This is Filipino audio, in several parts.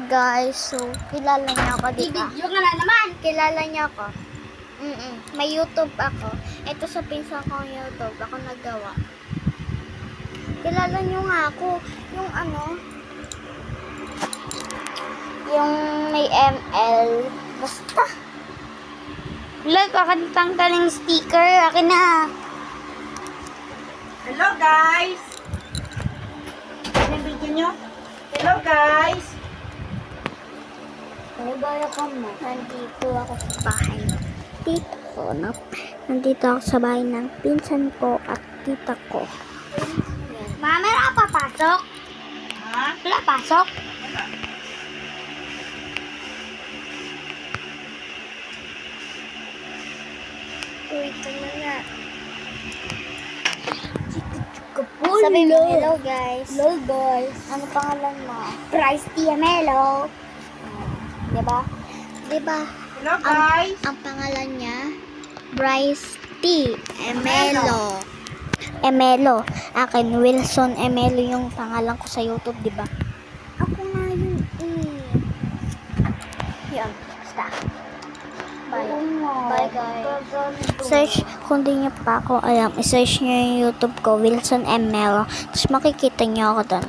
guys, so kilala niyo ako, di ba? Video ka na naman. Kilala niyo ako. May YouTube ako. Ito sa pinsan kong YouTube, ako naggawa. Kilala niyo nga ako. Yung ano, yung may ML. Basta. Look, kakantang taling sticker. Akin na. Hello guys! Ano yung video nyo? Hello guys! Ano ba ako mo? Nandito ako sa bahay ng tita ko. Nandito ako sa bahay ng pinsan ko at tita ko. Ma, meron ka papasok? Ha? Wala pasok? Uy, ito na nga. Kapul. Sabi mo, hello guys. Hello guys. Ano pangalan mo? Price Tiamelo. Diba? Diba? Hello guys! Ang pangalan niya, Bryce T. Emelo. Emelo. Akin, Wilson Emelo yung pangalan ko sa YouTube, diba? Ako nga yun Yun. Basta. Bye. Bye guys. Search, kung di niyo pa ako alam, i-search niyo yung YouTube ko, Wilson Emelo. Tapos makikita niyo ako doon.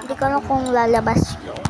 Hindi ko alam kung lalabas yun.